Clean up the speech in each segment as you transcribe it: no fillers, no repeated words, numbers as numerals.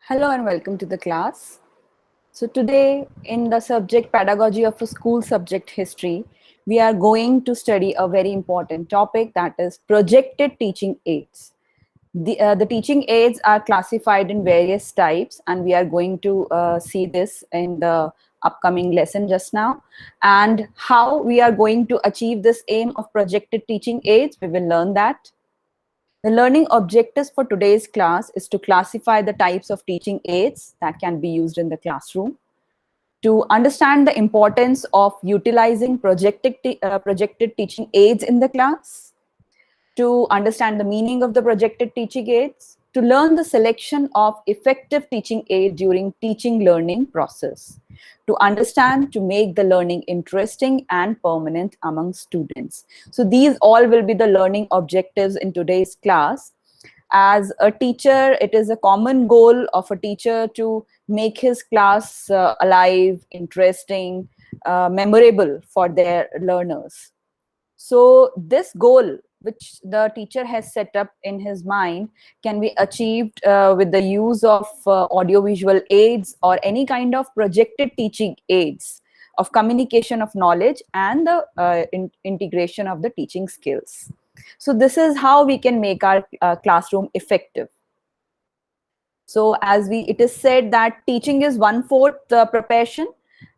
Hello and welcome to the class. So today in the subject pedagogy of a school subject history, we are going to study a very important topic, that is projected teaching aids. The teaching aids are classified in various types, and we are going to see this in the upcoming lesson just now. And how we are going to achieve this aim of projected teaching aids, we will learn that. The learning objectives for today's class is to classify the types of teaching aids that can be used in the classroom, to understand the importance of utilizing projected teaching aids in the class, to understand the meaning of the projected teaching aids, to learn the selection of effective teaching aid during teaching learning process, to understand to make the learning interesting and permanent among students. So these all will be the learning objectives in today's class. As a teacher, it is a common goal of a teacher to make his class alive, interesting, memorable for their learners. So this goal, which the teacher has set up in his mind, can be achieved with the use of audiovisual aids or any kind of projected teaching aids of communication of knowledge and the integration of the teaching skills. So this is how we can make our classroom effective. So it is said that teaching is 1/4 the profession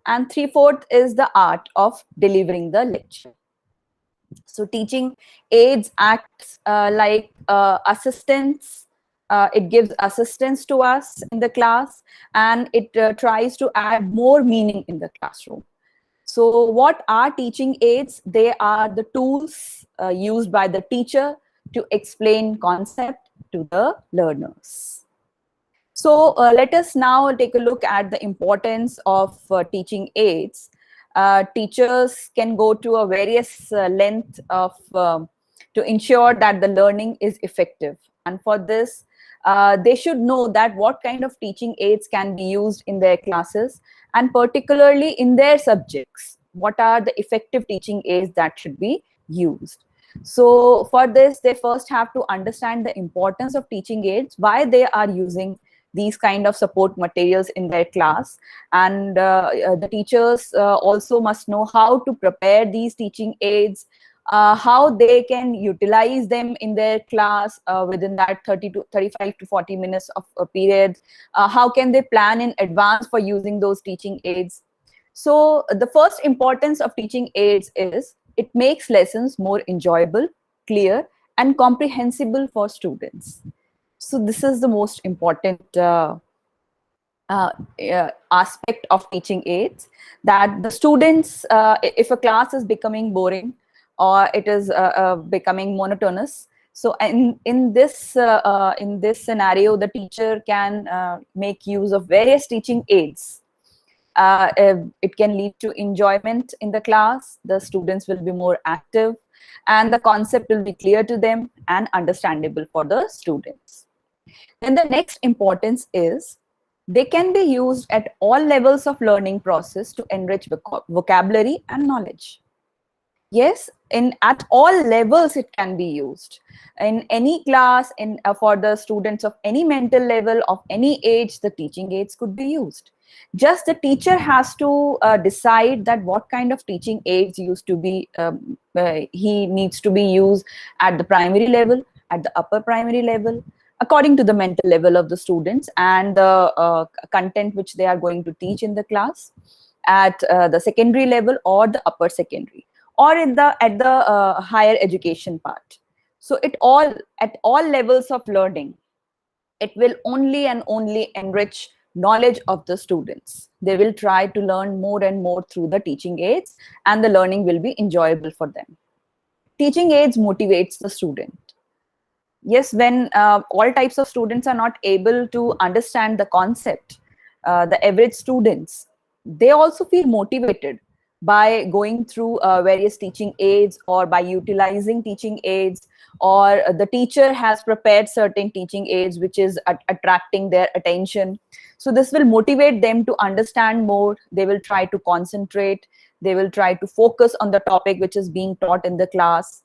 and 3/4 is the art of delivering the lecture. So teaching aids acts like assistants. It gives assistance to us in the class, and it tries to add more meaning in the classroom. So what are teaching aids? They are the tools used by the teacher to explain concept to the learners. So let us now take a look at the importance of teaching aids. Teachers can go to a various length of to ensure that the learning is effective. And for this, they should know that what kind of teaching aids can be used in their classes, and particularly in their subjects. What are the effective teaching aids that should be used? So for this, they first have to understand the importance of teaching aids, why they are using these kind of support materials in their class, and the teachers also must know how to prepare these teaching aids, how they can utilize them in their class within that 30 to 35 to 40 minutes of a period. How can they plan in advance for using those teaching aids? So the first importance of teaching aids is it makes lessons more enjoyable, clear, and comprehensible for students. So this is the most important aspect of teaching aids, that the students, if a class is becoming boring or it is becoming monotonous, so in this scenario, the teacher can make use of various teaching aids. It can lead to enjoyment in the class. The students will be more active, and the concept will be clear to them and understandable for the students. Then the next importance is they can be used at all levels of learning process to enrich vocabulary and knowledge. Yes, at all levels it can be used. In any class, for the students of any mental level, of any age, the teaching aids could be used. Just the teacher has to decide that what kind of teaching aids he needs to be used at the primary level, at the upper primary level, according to the mental level of the students and the content which they are going to teach in the class, at the secondary level or the upper secondary, or at the higher education part. So at all levels of learning, it will only and only enrich knowledge of the students. They will try to learn more and more through the teaching aids, and the learning will be enjoyable for them. Teaching aids motivates the student. Yes, when all types of students are not able to understand the concept, the average students, they also feel motivated by going through various teaching aids, or by utilizing teaching aids, or the teacher has prepared certain teaching aids which is attracting their attention. So this will motivate them to understand more. They will try to concentrate. They will try to focus on the topic which is being taught in the class.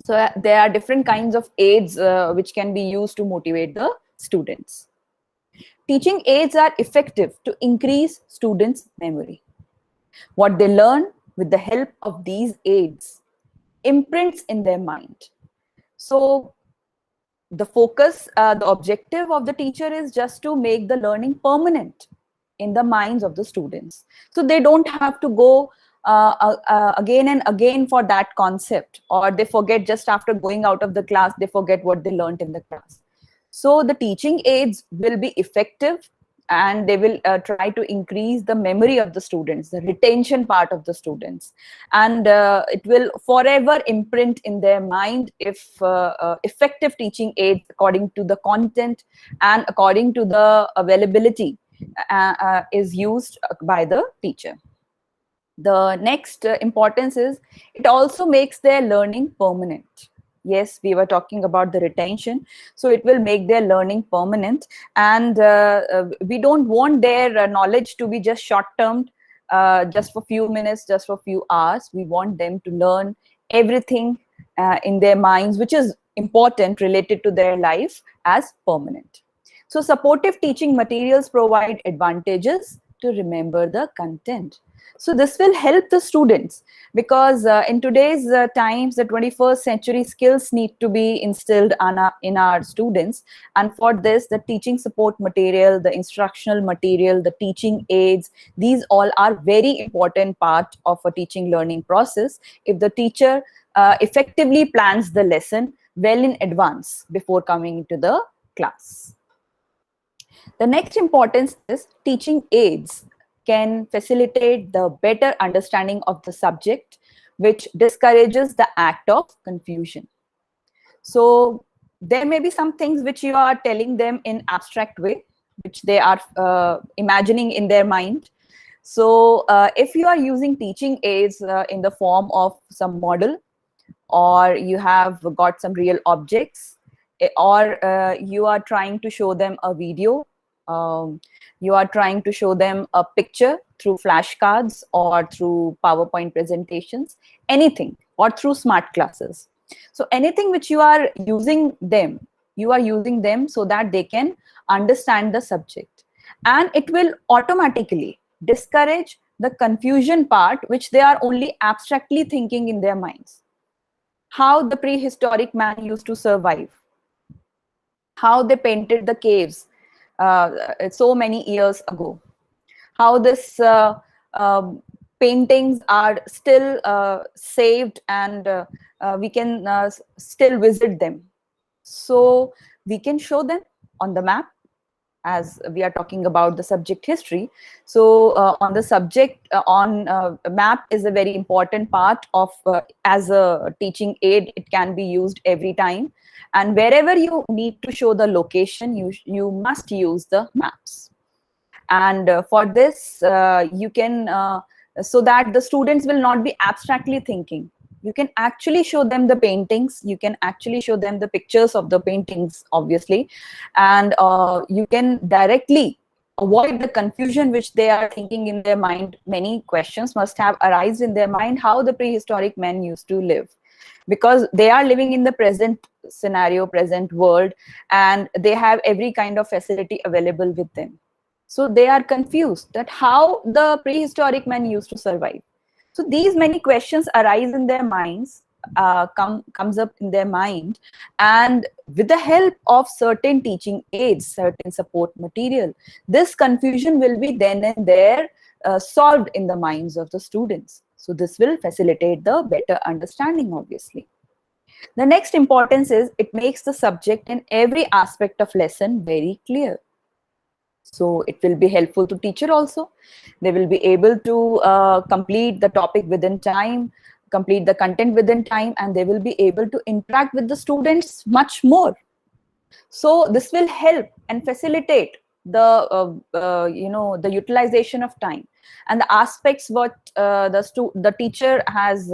So there are different kinds of aids which can be used to motivate the students. Teaching aids are effective to increase students' memory. What they learn with the help of these aids imprints in their mind. So the focus, the objective of the teacher is just to make the learning permanent in the minds of the students. So they don't have to go again and again for that concept, or they forget just after going out of the class, they forget what they learned in the class. So the teaching aids will be effective, and they will try to increase the memory of the students, the retention part of the students, and it will forever imprint in their mind if effective teaching aids according to the content and according to the availability is used by the teacher. The next importance is it also makes their learning permanent. Yes, we were talking about the retention, so it will make their learning permanent, and we don't want their knowledge to be just short term, just for few minutes, just for few hours. We want them to learn everything in their minds which is important related to their life as permanent. So supportive teaching materials provide advantages to remember the content. So this will help the students, because in today's times, the 21st century skills need to be instilled in our students. And for this, the teaching support material, the instructional material, the teaching aids, these all are very important part of a teaching learning process. If the teacher effectively plans the lesson well in advance before coming into the class. The next importance is teaching aids can facilitate the better understanding of the subject, which discourages the act of confusion. So there may be some things which you are telling them in abstract way, which they are imagining in their mind. So if you are using teaching aids in the form of some model, or you have got some real objects, or you are trying to show them a video, you are trying to show them a picture through flashcards or through PowerPoint presentations, anything, or through smart classes. So anything which you are using them so that they can understand the subject, and it will automatically discourage the confusion part which they are only abstractly thinking in their minds. How the prehistoric man used to survive, how they painted the caves so many years ago, how this paintings are still saved, and we can still visit them. So we can show them on the map, as we are talking about the subject history. So on the subject, map is a very important part of, as a teaching aid, it can be used every time. And wherever you need to show the location, you must use the maps. And for this, you can, so that the students will not be abstractly thinking. You can actually show them the paintings, you can actually show them the pictures of the paintings, obviously, and you can directly avoid the confusion which they are thinking in their mind. Many questions must have arisen in their mind, how the prehistoric men used to live, because they are living in the present scenario, present world, and they have every kind of facility available with them. So they are confused that how the prehistoric men used to survive. So these many questions arise in their minds, comes up in their mind, and with the help of certain teaching aids, certain support material, this confusion will be then and there solved in the minds of the students. So this will facilitate the better understanding, obviously. The next importance is it makes the subject in every aspect of lesson very clear. So it will be helpful to teacher also. They will be able to complete the topic within time, complete the content within time, and they will be able to interact with the students much more. So this will help and facilitate the the utilization of time, and the aspects what the teacher has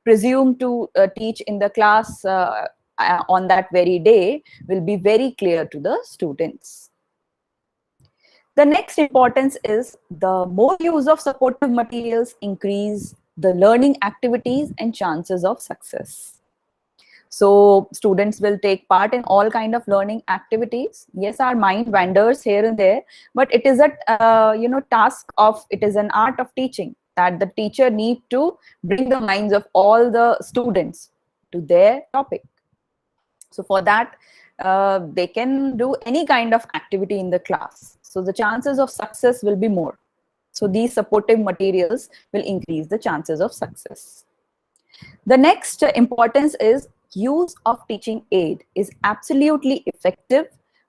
presumed to teach in the class on that very day will be very clear to the students. The next importance is the more use of supportive materials increase the learning activities and chances of success. So students will take part in all kind of learning activities. Yes, our mind wanders here and there, but it is a task of, it is an art of teaching, that the teacher need to bring the minds of all the students to their topic. So for that, they can do any kind of activity in the class. So the chances of success will be more. So these supportive materials will increase the chances of success. The next importance is use of teaching aid is absolutely effective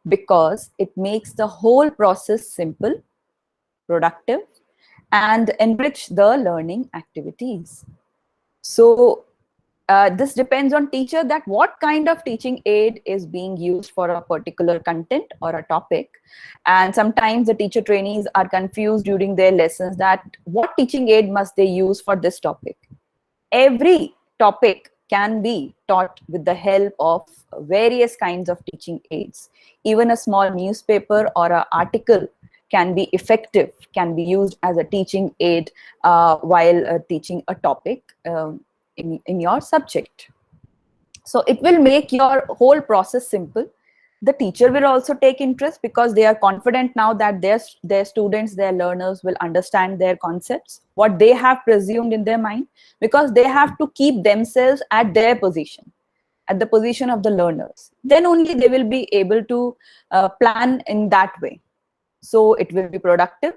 because it makes the whole process simple, productive, and enrich the learning activities. So this depends on teacher, that what kind of teaching aid is being used for a particular content or a topic. And sometimes the teacher trainees are confused during their lessons that what teaching aid must they use for this topic. Every topic can be taught with the help of various kinds of teaching aids. Even a small newspaper or an article can be effective, can be used as a teaching aid while teaching a topic in your subject. So it will make your whole process simple. The teacher will also take interest because they are confident now that their students, their learners will understand their concepts, what they have presumed in their mind, because they have to keep themselves at their position, at the position of the learners. Then only they will be able to plan in that way. So it will be productive.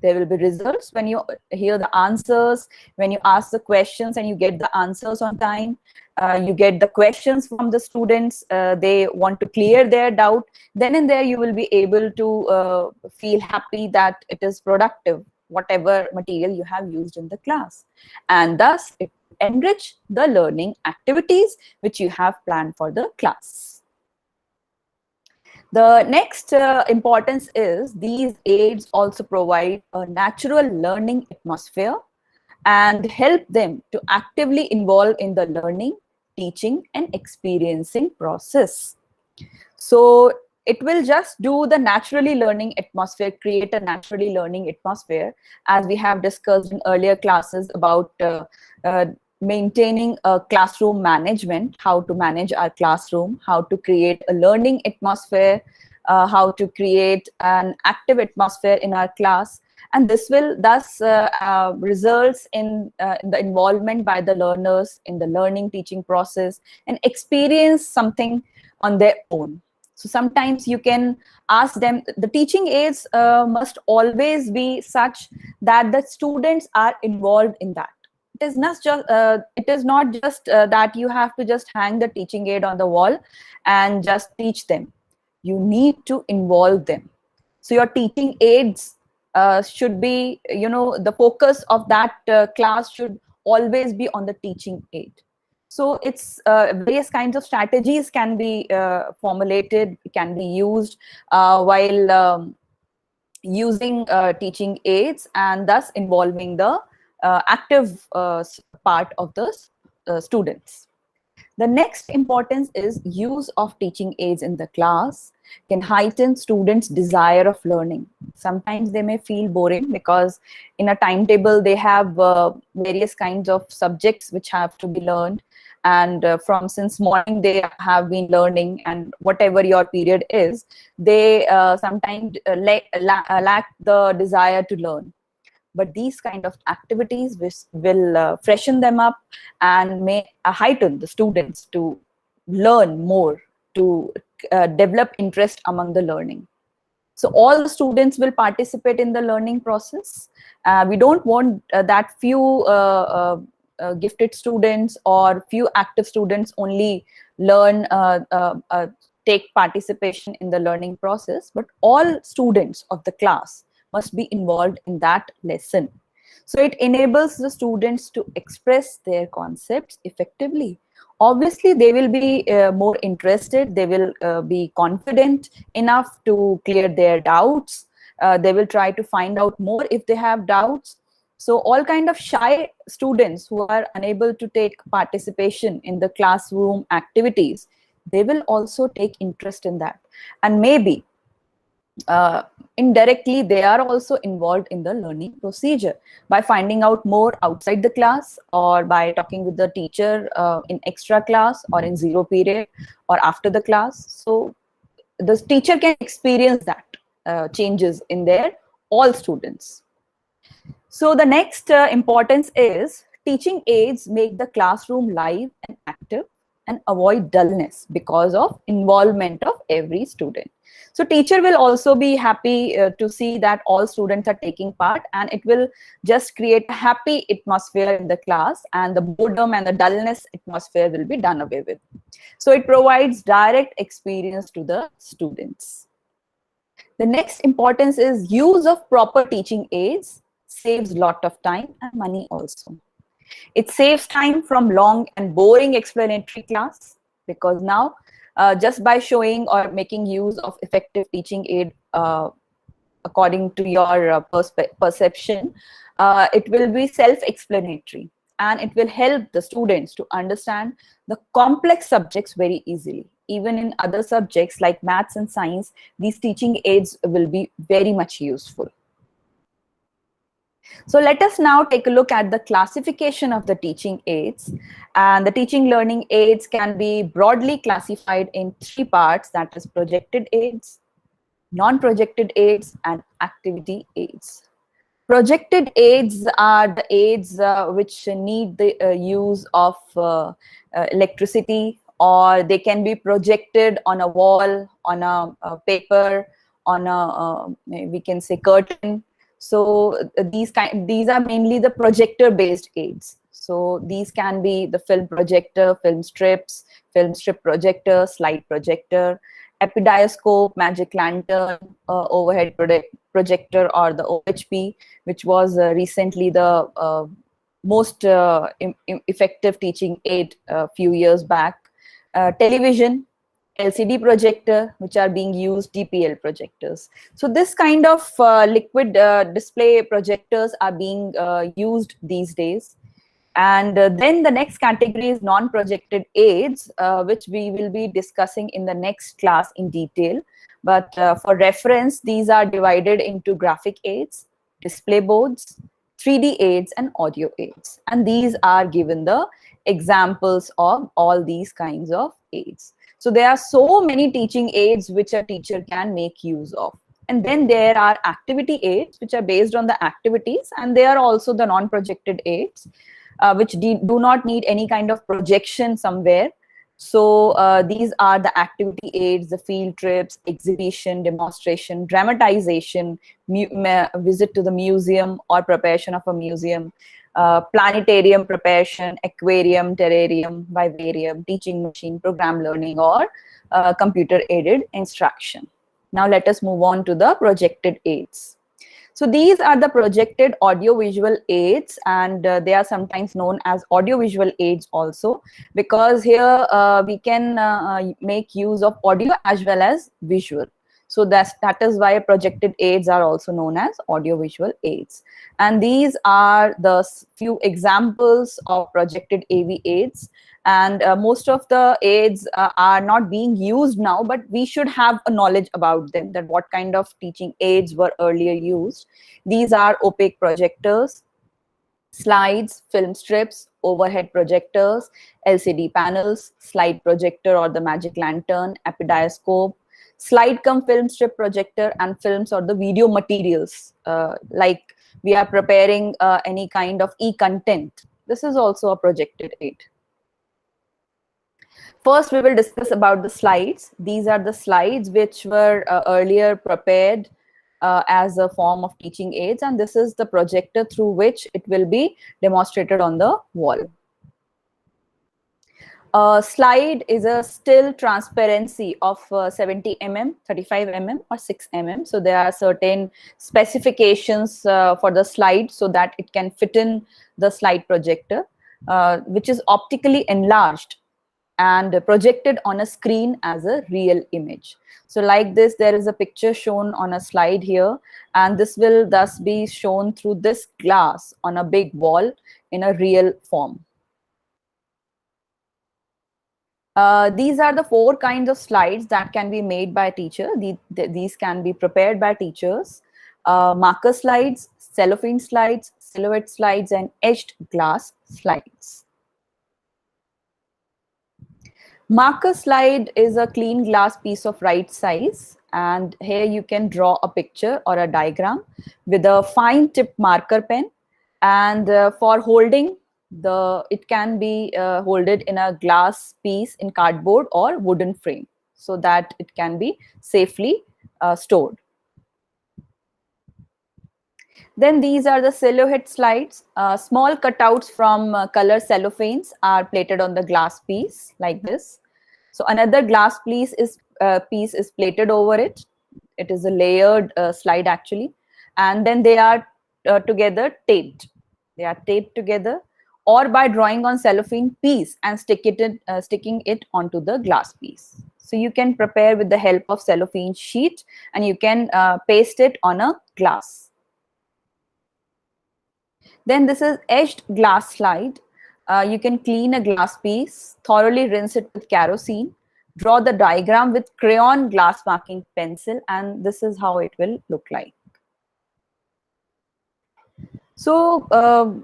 There will be results when you hear the answers, when you ask the questions and you get the answers on time. You get the questions from the students, they want to clear their doubt. Then and there you will be able to feel happy that it is productive, whatever material you have used in the class. And thus it enrich the learning activities which you have planned for the class. The next importance is these aids also provide a natural learning atmosphere and help them to actively involve in the learning, teaching, and experiencing process. So it will just do the naturally learning atmosphere, create a naturally learning atmosphere, as we have discussed in earlier classes about uh, maintaining a classroom management, how to manage our classroom, how to create a learning atmosphere, how to create an active atmosphere in our class. And this will thus results in the involvement by the learners in the learning teaching process and experience something on their own. So sometimes you can ask them, the teaching aids must always be such that the students are involved in that. It is not just that you have to just hang the teaching aid on the wall and just teach them. You need to involve them. So your teaching aids should be, the focus of that class should always be on the teaching aid. So it's various kinds of strategies can be formulated, can be used while using teaching aids, and thus involving the active part of the students. The next importance is use of teaching aids in the class can heighten students' desire of learning. Sometimes they may feel boring because in a timetable they have various kinds of subjects which have to be learned, and from since morning they have been learning, and whatever your period is, they sometimes lack the desire to learn. But these kind of activities will freshen them up and may heighten the students to learn more, to develop interest among the learning. So all the students will participate in the learning process. We don't want that few gifted students or few active students only learn, take participation in the learning process, but all students of the class must be involved in that lesson. So it enables the students to express their concepts effectively. Obviously, they will be more interested, they will be confident enough to clear their doubts. They will try to find out more if they have doubts. So all kind of shy students who are unable to take participation in the classroom activities, they will also take interest in that. And maybe uh, indirectly they are also involved in the learning procedure by finding out more outside the class, or by talking with the teacher in extra class or in zero period or after the class. So the teacher can experience that changes in their all students. So the next importance is teaching aids make the classroom live and active and avoid dullness because of involvement of every student. So teacher will also be happy to see that all students are taking part, and it will just create a happy atmosphere in the class, and the boredom and the dullness atmosphere will be done away with. So it provides direct experience to the students. The next importance is use of proper teaching aids saves lot of time and money also. It saves time from long and boring explanatory class, because now just by showing or making use of effective teaching aid according to your perception, it will be self-explanatory, and it will help the students to understand the complex subjects very easily. Even in other subjects like maths and science, these teaching aids will be very much useful. So let us now take a look at the classification of the teaching aids. And the teaching learning aids can be broadly classified in three parts, that is projected aids, non-projected aids, and activity aids. Projected aids are the aids which need the use of electricity, or they can be projected on a wall, on a paper, on a we can say curtain. So these are mainly the projector based aids. So these can be the film projector, film strip projector, slide projector, epidioscope, magic lantern, overhead projector, or the OHP, which was recently the most effective teaching aid a few years back. Television, LCD projector, which are being used, DPL projectors. So this kind of liquid display projectors are being used these days. And then the next category is non-projected aids, which we will be discussing in the next class in detail. But for reference, these are divided into graphic aids, display boards, 3D aids, and audio aids. And these are given the examples of all these kinds of aids. So there are so many teaching aids which a teacher can make use of. And then there are activity aids, which are based on the activities, and they are also the non-projected aids, which do not need any kind of projection somewhere. So these are the activity aids, the field trips, exhibition, demonstration, dramatization, visit to the museum or preparation of a museum, planetarium preparation, aquarium, terrarium, vivarium, teaching machine, program learning, or computer aided instruction. Now let us move on to the projected aids. So these are the projected audiovisual aids, and they are sometimes known as audiovisual aids also, because here we can make use of audio as well as visual. So that is why projected aids are also known as audiovisual aids. And these are the few examples of projected AV aids. And most of the aids are not being used now, but we should have a knowledge about them, that what kind of teaching aids were earlier used. These are opaque projectors, slides, film strips, overhead projectors, LCD panels, slide projector or the magic lantern, epidioscope, slide cum film strip projector, and films or the video materials, like we are preparing any kind of e-content. This is also a projected aid. First, we will discuss about the slides. These are the slides which were earlier prepared as a form of teaching aids, and this is the projector through which it will be demonstrated on the wall. A slide is a still transparency of 70 mm, 35 mm, or 6 mm. So there are certain specifications for the slide so that it can fit in the slide projector, which is optically enlarged and projected on a screen as a real image. So like this, there is a picture shown on a slide here, and this will thus be shown through this glass on a big wall in a real form. These are the 4 kinds of slides that can be made by a teacher. These can be prepared by teachers. Marker slides, cellophane slides, silhouette slides, and etched glass slides. Marker slide is a clean glass piece of right size, and here you can draw a picture or a diagram with a fine tip marker pen. And for holding, it can be holded in a glass piece in cardboard or wooden frame so that it can be safely stored. Then these are the silhouette slides. Small cutouts from color cellophanes are plated on the glass piece like this. So another glass piece is plated over it. It is a layered slide actually, and then they are together taped. They are taped together, or by drawing on cellophane piece and sticking it onto the glass piece. So you can prepare with the help of cellophane sheet, and you can paste it on a glass. Then this is etched glass slide. You can clean a glass piece, thoroughly rinse it with kerosene, draw the diagram with crayon glass marking pencil, and this is how it will look like. So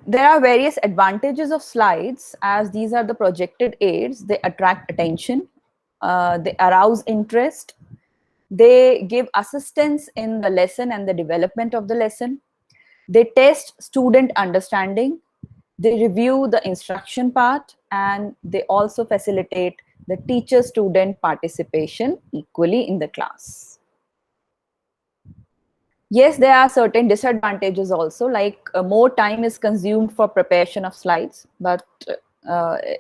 there are various advantages of slides, as these are the projected aids. They attract attention, they arouse interest, they give assistance in the lesson and the development of the lesson. They test student understanding, they review the instruction part, and they also facilitate the teacher-student participation equally in the class. Yes, there are certain disadvantages also, like more time is consumed for preparation of slides, but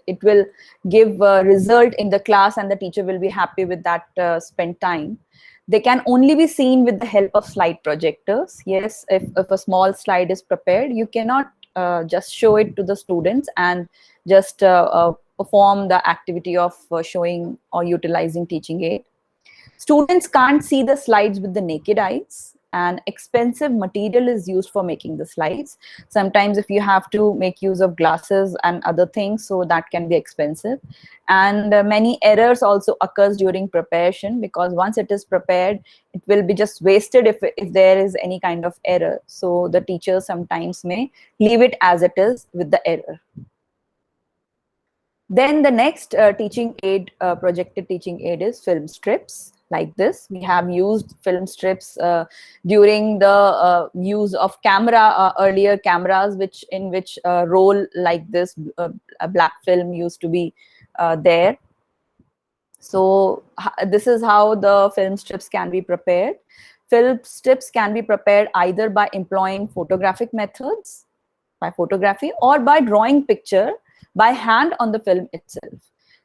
it will give a result in the class and the teacher will be happy with that spent time. They can only be seen with the help of slide projectors. Yes, if a small slide is prepared, you cannot just show it to the students and just perform the activity of showing or utilizing teaching aid. Students can't see the slides with the naked eyes, and expensive material is used for making the slides. Sometimes if you have to make use of glasses and other things, so that can be expensive. And many errors also occurs during preparation, because once it is prepared, it will be just wasted if there is any kind of error. So the teachers sometimes may leave it as it is with the error. Then the next teaching aid, projected teaching aid, is film strips. Like this, we have used film strips during the use of camera, earlier cameras, in which roll like this, a black film used to be there. So this is how the film strips can be prepared. Film strips can be prepared either by employing photographic methods, by photography, or by drawing picture by hand on the film itself.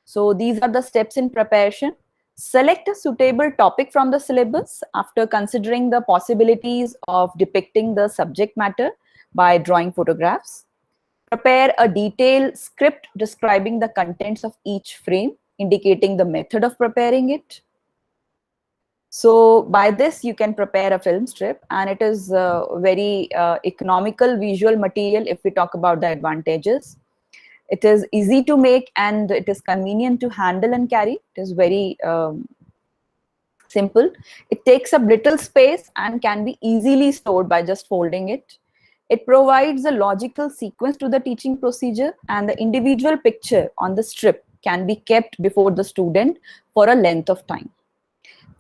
So these are the steps in preparation. Select a suitable topic from the syllabus after considering the possibilities of depicting the subject matter by drawing photographs. Prepare a detailed script describing the contents of each frame, indicating the method of preparing it. So by this, you can prepare a film strip, and it is very economical visual material if we talk about the advantages. It is easy to make and it is convenient to handle and carry. It is very simple. It takes up little space and can be easily stored by just folding it. It provides a logical sequence to the teaching procedure, and the individual picture on the strip can be kept before the student for a length of time.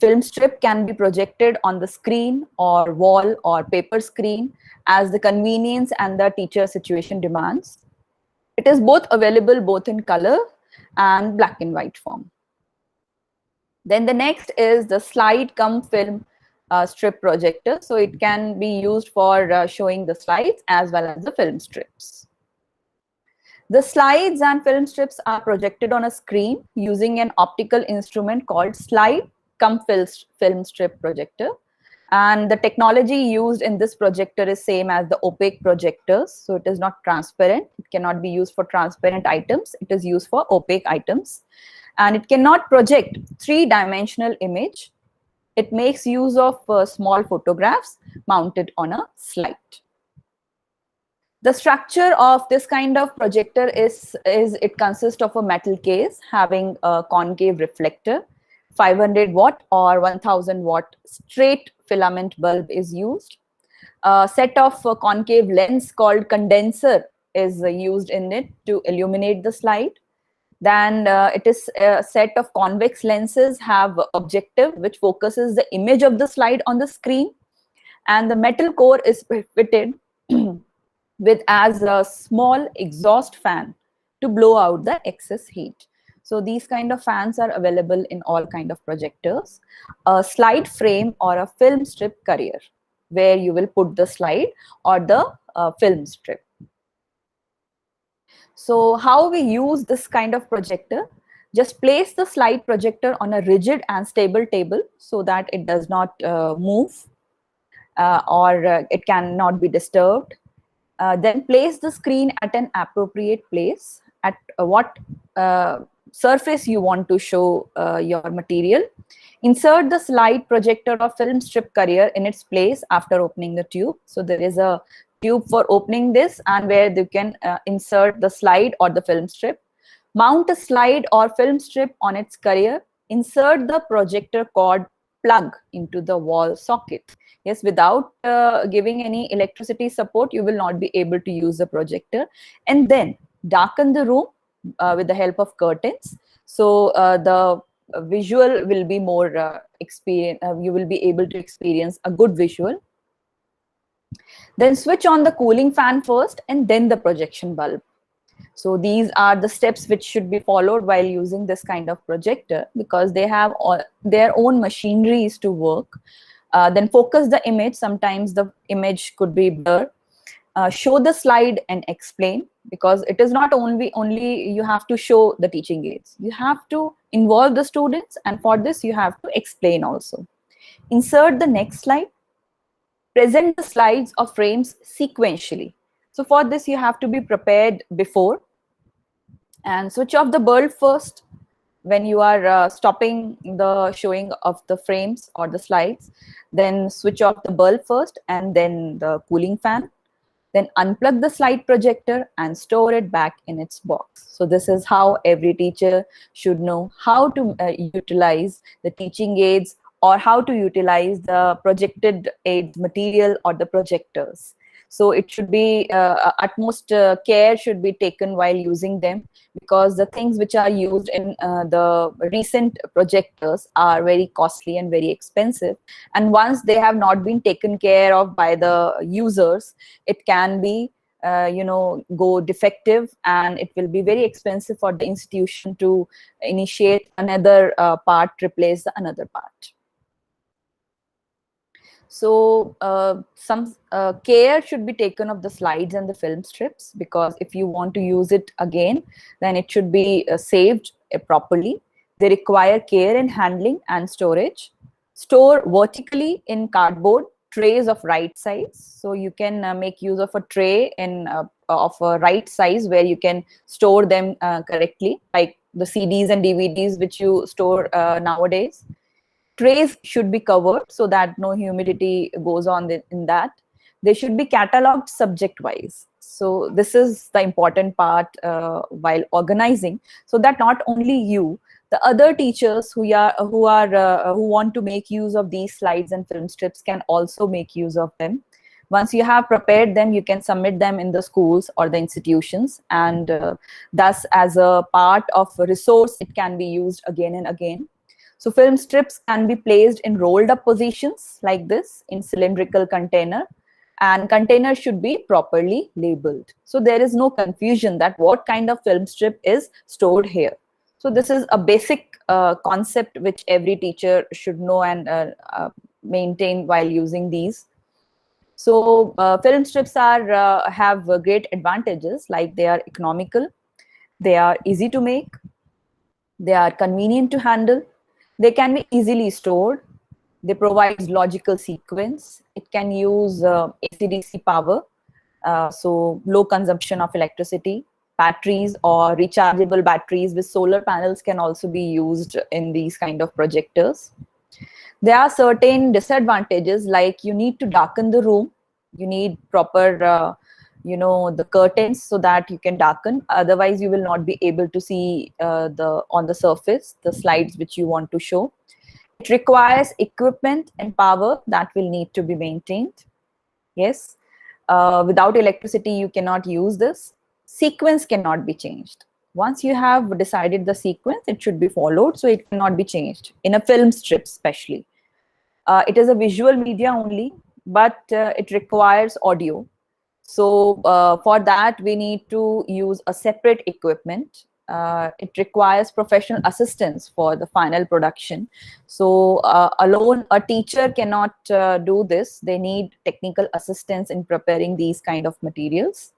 Film strip can be projected on the screen or wall or paper screen as the convenience and the teacher situation demands. It is available both in color and black and white form. Then the next is the slide cum film strip projector. So it can be used for showing the slides as well as the film strips. The slides and film strips are projected on a screen using an optical instrument called slide cum film strip projector. And the technology used in this projector is same as the opaque projectors. So it is not transparent. It cannot be used for transparent items. It is used for opaque items. And it cannot project three-dimensional image. It makes use of small photographs mounted on a slide. The structure of this kind of projector is it consists of a metal case having a concave reflector, 500 watt or 1000 watt straight filament bulb is used. A set of concave lens called condenser is used in it to illuminate the slide. Then it is a set of convex lenses have objective which focuses the image of the slide on the screen, and the metal core is fitted with as a small exhaust fan to blow out the excess heat. So these kind of fans are available in all kind of projectors. A slide frame or a film strip carrier where you will put the slide or the film strip. So how we use this kind of projector? Just place the slide projector on a rigid and stable table so that it does not move or it cannot be disturbed. Then place the screen at an appropriate place at what surface you want to show your material. Insert the slide projector or film strip carrier in its place after opening the tube. So there is a tube for opening this and where you can insert the slide or the film strip. Mount a slide or film strip on its carrier. Insert the projector cord plug into the wall socket. Yes, without giving any electricity support, you will not be able to use the projector. And then darken the room with the help of curtains. So the visual will be more you will be able to experience a good visual. Then switch on the cooling fan first and then the projection bulb. So these are the steps which should be followed while using this kind of projector, because they have all their own machineries to work. Then focus the image. Sometimes the image could be blurred. Show the slide and explain, because it is not only you have to show the teaching aids. You have to involve the students, and for this you have to explain also. Insert the next slide. Present the slides or frames sequentially. So for this you have to be prepared before, and switch off the bulb first when you are stopping the showing of the frames or the slides. Then switch off the bulb first and then the cooling fan. Then unplug the slide projector and store it back in its box. So this is how every teacher should know how to utilize the teaching aids or how to utilize the projected aids material or the projectors. So it should be utmost care should be taken while using them, because the things which are used in the recent projectors are very costly and very expensive. And once they have not been taken care of by the users, it can be go defective, and it will be very expensive for the institution to initiate another part, replace another part. So some care should be taken of the slides and the film strips, because if you want to use it again, then it should be saved properly. They require care in handling and storage. Store vertically in cardboard trays of right size. So you can make use of a tray of a right size where you can store them correctly, like the CDs and DVDs which you store nowadays. Trays should be covered so that no humidity goes on in that. They should be catalogued subject wise. So this is the important part while organizing, so that not only you, the other teachers who want to make use of these slides and film strips can also make use of them. Once you have prepared them, you can submit them in the schools or the institutions, and thus as a part of a resource, it can be used again and again. So film strips can be placed in rolled up positions like this in cylindrical container, and container should be properly labeled. So there is no confusion that what kind of film strip is stored here. So this is a basic concept which every teacher should know and maintain while using these. So film strips are have great advantages, like they are economical, they are easy to make, they are convenient to handle, they can be easily stored, they provide logical sequence, it can use AC/DC power, so low consumption of electricity. Batteries or rechargeable batteries with solar panels can also be used in these kind of projectors. There are certain disadvantages, like you need to darken the room, you need proper the curtains so that you can darken. Otherwise, you will not be able to see on the surface the slides which you want to show. It requires equipment and power that will need to be maintained. Yes. Without electricity, you cannot use this. Sequence cannot be changed. Once you have decided the sequence, it should be followed, so it cannot be changed. In a film strip, especially. It is a visual media only, but it requires audio. So for that, we need to use a separate equipment. It requires professional assistance for the final production. So alone, a teacher cannot do this. They need technical assistance in preparing these kind of materials.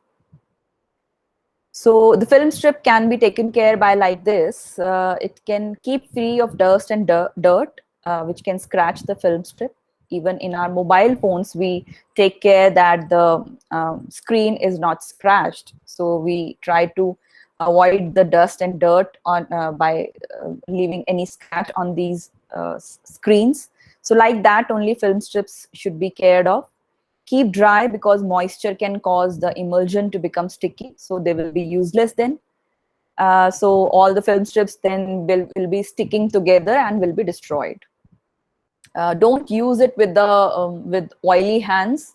So the film strip can be taken care by like this. It can keep free of dust and dirt, which can scratch the film strip. Even in our mobile phones, we take care that the screen is not scratched. So we try to avoid the dust and dirt on by leaving any scratch on these screens. So like that, only film strips should be cared of. Keep dry, because moisture can cause the emulsion to become sticky, so they will be useless then. So all the film strips then will be sticking together and will be destroyed. Don't use it with with oily hands,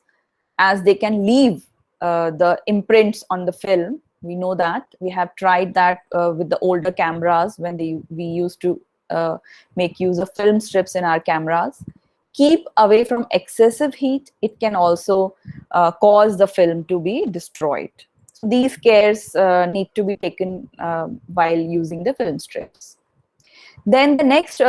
as they can leave the imprints on the film. We know that. We have tried that with the older cameras when we used to make use of film strips in our cameras. Keep away from excessive heat. It can also cause the film to be destroyed. So these cares need to be taken while using the film strips. Then the next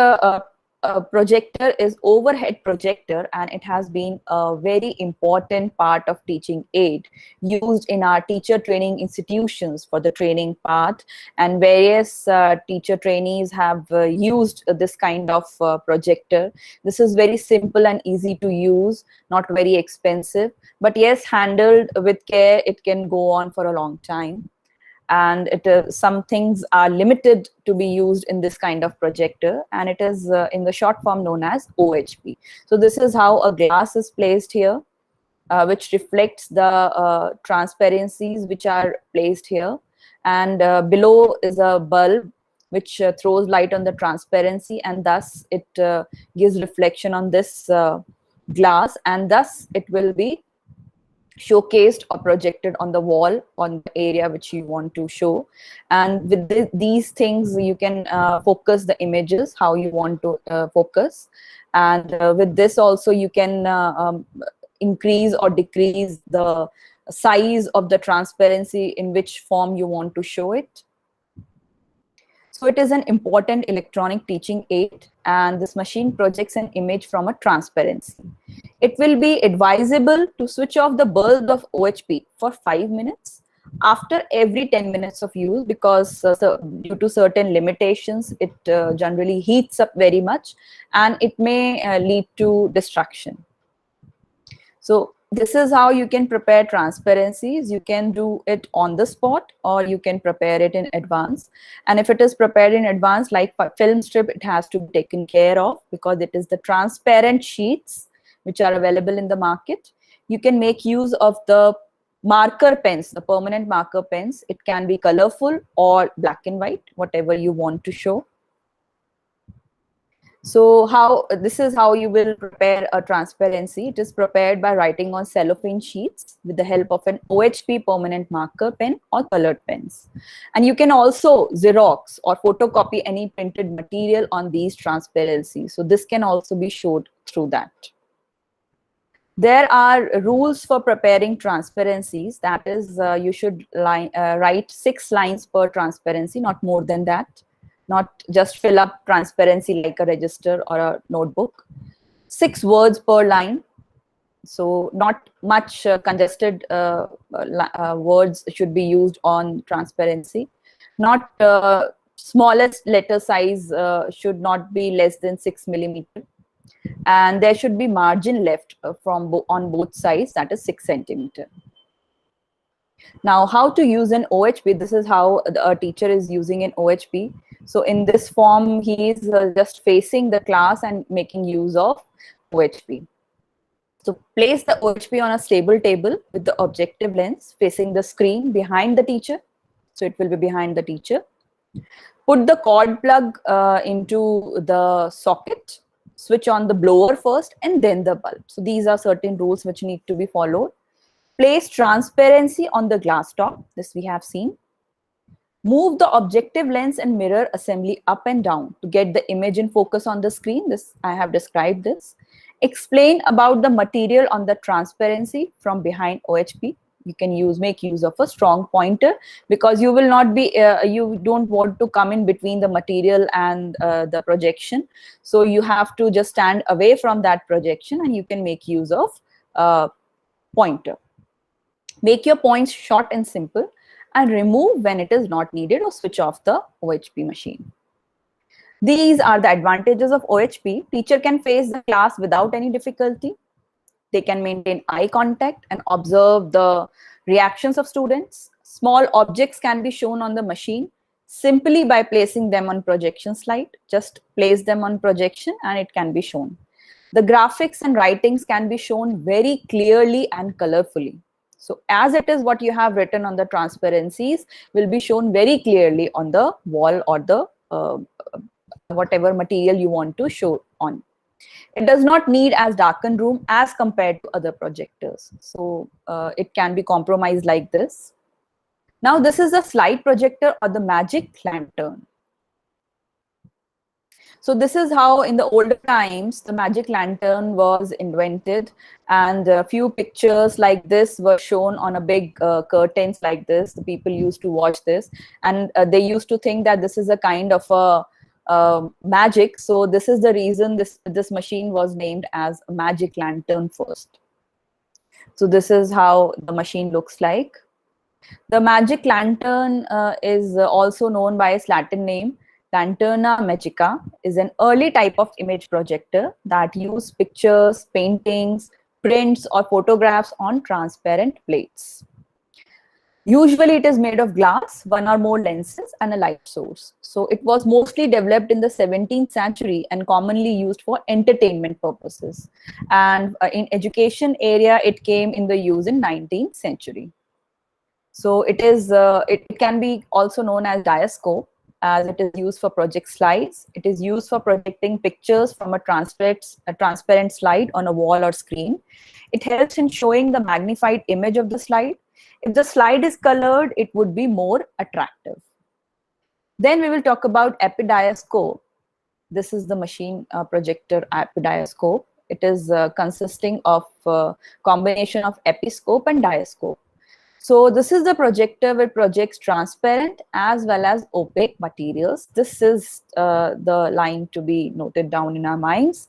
projector is overhead projector, and it has been a very important part of teaching aid used in our teacher training institutions for the training part, and various teacher trainees have used this kind of projector. This is very simple and easy to use, not very expensive, but yes, handled with care, it can go on for a long time. And some things are limited to be used in this kind of projector, and it is in the short form known as OHP. So this is how a glass is placed here, which reflects the transparencies which are placed here, and below is a bulb which throws light on the transparency, and thus it gives reflection on this glass, and thus it will be showcased or projected on the wall on the area which you want to show. And with these things, you can focus the images how you want to focus. And with this also, you can increase or decrease the size of the transparency in which form you want to show it. So it is an important electronic teaching aid, and this machine projects an image from a transparency. It will be advisable to switch off the bulb of OHP for 5 minutes after every 10 minutes of use, because due to certain limitations, it generally heats up very much, and it may lead to destruction. So this is how you can prepare transparencies. You can do it on the spot, or you can prepare it in advance. And if it is prepared in advance, like film strip, it has to be taken care of, because it is the transparent sheets which are available in the market. You can make use of the marker pens, the permanent marker pens. It can be colorful or black and white, whatever you want to show. So this is how you will prepare a transparency. It is prepared by writing on cellophane sheets with the help of an OHP permanent marker pen or colored pens. And you can also Xerox or photocopy any printed material on these transparencies. So this can also be showed through that. There are rules for preparing transparencies. That is, you should write 6 lines per transparency, not more than that. Not just fill up transparency like a register or a notebook. 6 words per line. So not much congested words should be used on transparency. Not smallest letter size should not be less than 6 millimeter. And there should be margin left on both sides, that is 6 centimeter. Now, how to use an OHP? This is how a teacher is using an OHP. So in this form, he is just facing the class and making use of OHP. So place the OHP on a stable table with the objective lens facing the screen behind the teacher. So it will be behind the teacher. Put the cord plug into the socket, switch on the blower first and then the bulb. So these are certain rules which need to be followed. Place transparency on the glass top. This we have seen. Move the objective lens and mirror assembly up and down to get the image in focus on the screen. This I have described this. Explain about the material on the transparency from behind OHP. You can make use of a strong pointer because you will not be, you don't want to come in between the material and the projection. So you have to just stand away from that projection and you can make use of pointer. Make your points short and simple and remove when it is not needed or switch off the OHP machine. These are the advantages of OHP. Teacher can face the class without any difficulty. They can maintain eye contact and observe the reactions of students. Small objects can be shown on the machine simply by placing them on projection slide. Just place them on projection and it can be shown. The graphics and writings can be shown very clearly and colorfully. So as it is, what you have written on the transparencies will be shown very clearly on the wall or the whatever material you want to show on. It does not need as darkened room as compared to other projectors. So it can be compromised like this. Now this is a slide projector or the magic lantern. So this is how in the older times the magic lantern was invented, and a few pictures like this were shown on a big curtains like this. The people used to watch this and they used to think that this is a kind of a magic. So this is the reason this machine was named as a magic lantern first. So this is how the machine looks like. The magic lantern is also known by its Latin name. Lanterna magica is an early type of image projector that used pictures, paintings, prints or photographs on transparent plates. Usually it is made of glass, one or more lenses and a light source. So it was mostly developed in the 17th century and commonly used for entertainment purposes. And in education area, it came in the use in 19th century. So it can be also known as diascope, as it is used for project slides. It is used for projecting pictures from a transparent slide on a wall or screen. It helps in showing the magnified image of the slide. If the slide is colored, it would be more attractive. Then we will talk about epidiascope. This is the machine projector epidioscope. It is consisting of a combination of episcope and diascope. So this is the projector which projects transparent as well as opaque materials. This is the line to be noted down in our minds.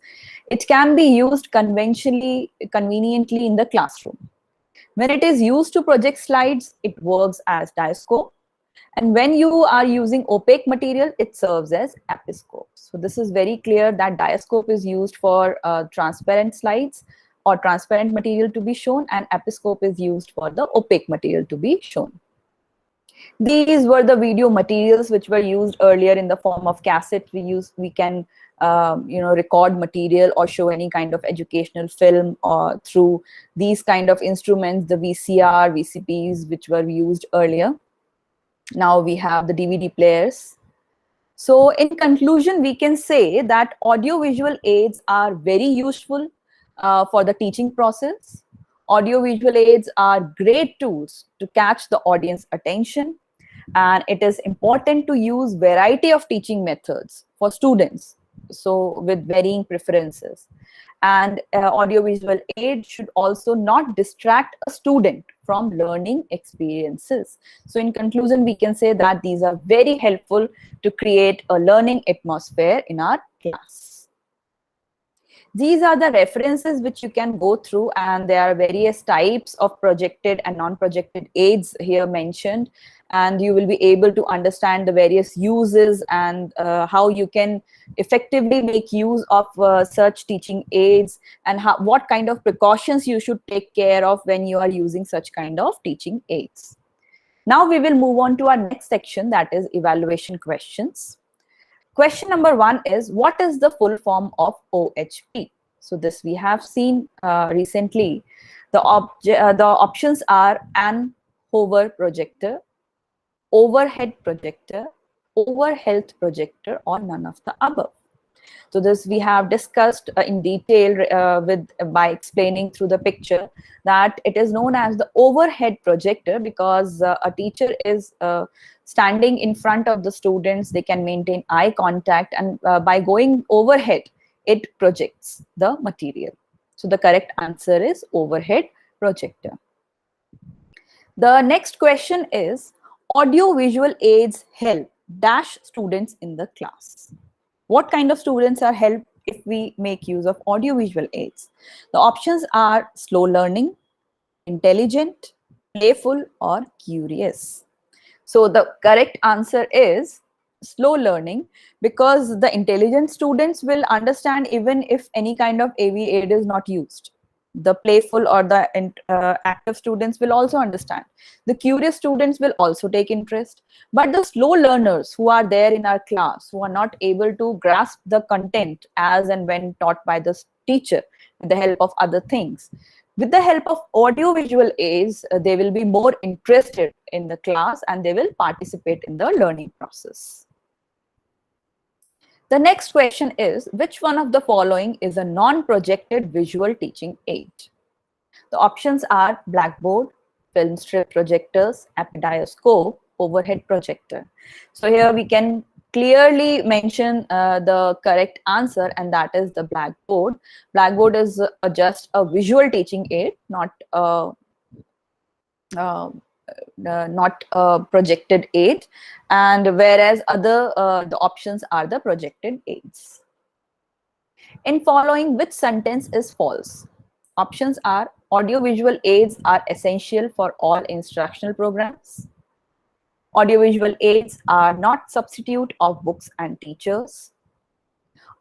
It can be used conveniently in the classroom. When it is used to project slides, it works as diascope. And when you are using opaque material, it serves as episcope. So this is very clear that diascope is used for transparent slides or transparent material to be shown, and episcope is used for the opaque material to be shown. These were the video materials which were used earlier in the form of cassette. We can record material or show any kind of educational film or through these kind of instruments, the VCR, VCPs, which were used earlier. Now we have the DVD players. So in conclusion, we can say that audiovisual aids are very useful for the teaching process. Audiovisual aids are great tools to catch the audience attention, and it is important to use variety of teaching methods for students, so with varying preferences. And audiovisual aid should also not distract a student from learning experiences. So in conclusion, we can say that these are very helpful to create a learning atmosphere in our class. These are the references which you can go through, and there are various types of projected and non-projected aids here mentioned, and you will be able to understand the various uses and how you can effectively make use of such teaching aids, and what kind of precautions you should take care of when you are using such kind of teaching aids. Now we will move on to our next section, that is evaluation questions. Question number 1 is, what is the full form of OHP? So this we have seen recently. The options are an hover projector, overhead projector, overhead projector, or none of the above. So this we have discussed in detail by explaining through the picture that it is known as the overhead projector because a teacher is standing in front of the students. They can maintain eye contact, and by going overhead, it projects the material. So the correct answer is overhead projector. The next question is, audio visual aids help dash students in the class. What kind of students are helped if we make use of audiovisual aids? The options are slow learning, intelligent, playful, or curious. So the correct answer is slow learning, because the intelligent students will understand even if any kind of AV aid is not used. The playful or the active students will also understand. The curious students will also take interest. But the slow learners who are there in our class, who are not able to grasp the content as and when taught by the teacher with the help of other things, with the help of audiovisual aids, they will be more interested in the class and they will participate in the learning process. The next question is, which one of the following is a non-projected visual teaching aid? The options are blackboard, film strip projectors, epidioscope, overhead projector. So here we can clearly mention the correct answer, and that is the blackboard. Blackboard is just a visual teaching aid, not a projected aid, and whereas other the options are the projected aids. In following, which sentence is false? Options are audiovisual aids are essential for all instructional programs. Audiovisual aids are not substitute of books and teachers.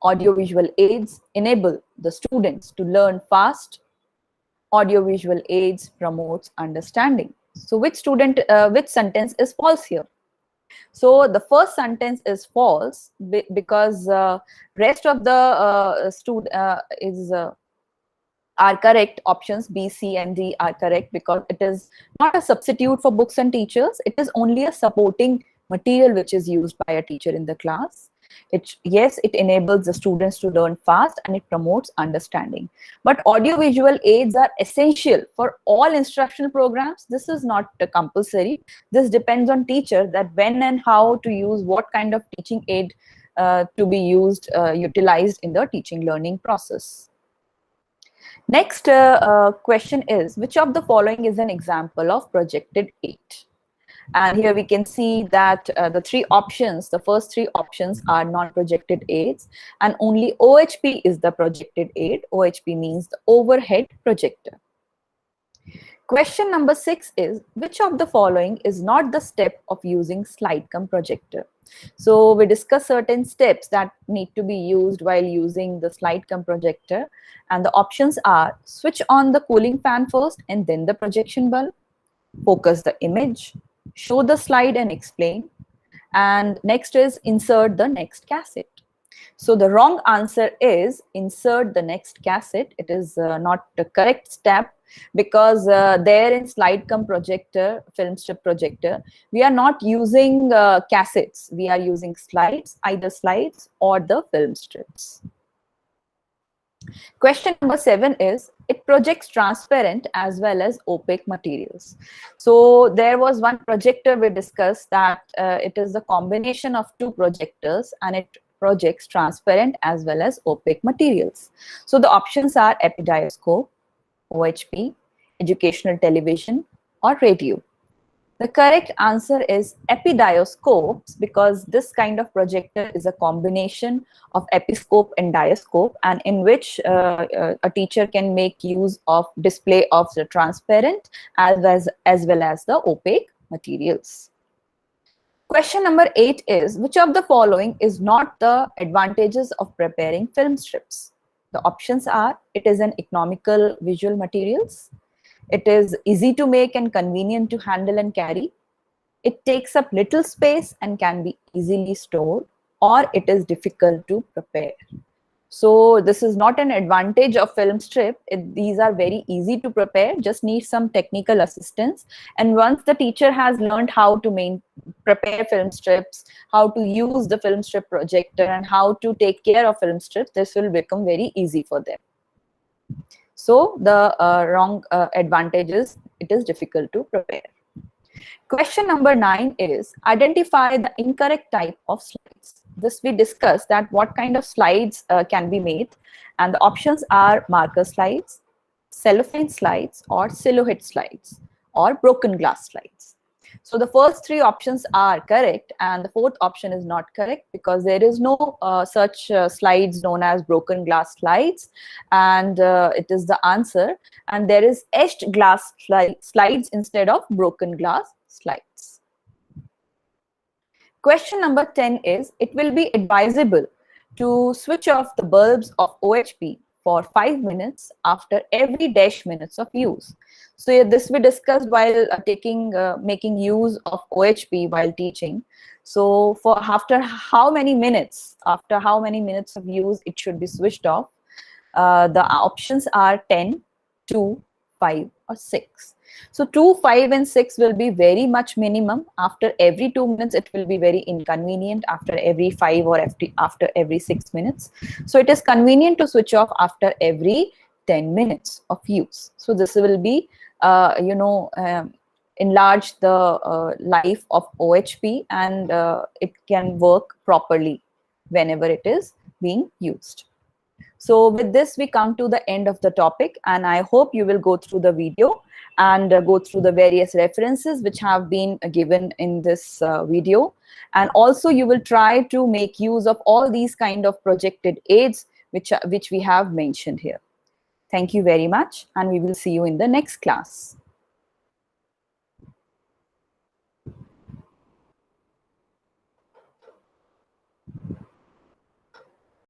Audiovisual aids enable the students to learn fast. Audiovisual aids promotes understanding. So which sentence is false here? So the first sentence is false because rest of the are correct. Options B, C, and D are correct because it is not a substitute for books and teachers. It is only a supporting material which is used by a teacher in the class. Yes, it enables the students to learn fast and it promotes understanding. But audiovisual aids are essential for all instructional programs. This is not compulsory. This depends on teacher that when and how to use what kind of teaching aid to be utilized in the teaching learning process. Next question is, which of the following is an example of projected aid? And here we can see that the first three options are non-projected aids, and only OHP is the projected aid. OHP means the overhead projector. Question number 6 is, which of the following is not the step of using slide cum projector? So we discuss certain steps that need to be used while using the slide cum projector, and the options are switch on the cooling fan first and then the projection bulb, focus the image, show the slide and explain, and next is insert the next cassette. So the wrong answer is insert the next cassette. It is not the correct step because there in slide cum projector, film strip projector, we are not using cassettes. We are using slides, either slides or the film strips. Question number 7 is, it projects transparent as well as opaque materials. So there was one projector we discussed that it is the combination of two projectors and it projects transparent as well as opaque materials. So the options are epidioscope, OHP, educational television, or radio. The correct answer is epidioscopes because this kind of projector is a combination of episcope and dioscope, and in which a teacher can make use of display of the transparent as well as the opaque materials. Question number 8 is, which of the following is not the advantages of preparing film strips? The options are, it is an economical visual materials, it is easy to make and convenient to handle and carry, it takes up little space and can be easily stored, or it is difficult to prepare. So this is not an advantage of film strip. These are very easy to prepare, just need some technical assistance. And once the teacher has learned how to prepare film strips, how to use the film strip projector, and how to take care of film strips, this will become very easy for them. So the wrong advantage is it is difficult to prepare. Question number 9 is identify the incorrect type of slides. This we discussed that what kind of slides can be made, and the options are marker slides, cellophane slides, or silhouette slides, or broken glass slides. So the first three options are correct, and the fourth option is not correct because there is no such slides known as broken glass slides, and it is the answer. And there is etched glass slides instead of broken glass slides. Question number 10 is, it will be advisable to switch off the bulbs of OHP for 5 minutes after every dash minutes of use. So this we discussed while making use of OHP while teaching. So for after how many minutes of use it should be switched off? The options are 10, 2, 5, or 6. So 2, 5, and 6 will be very much minimum. After every 2 minutes, it will be very inconvenient. After every 5 or after every 6 minutes. So it is convenient to switch off after every 10 minutes of use. So this will be, enlarge the life of OHP, and it can work properly whenever it is being used. So with this, we come to the end of the topic, and I hope you will go through the video and go through the various references which have been given in this video. And also you will try to make use of all these kind of projected aids which we have mentioned here. Thank you very much, and we will see you in the next class.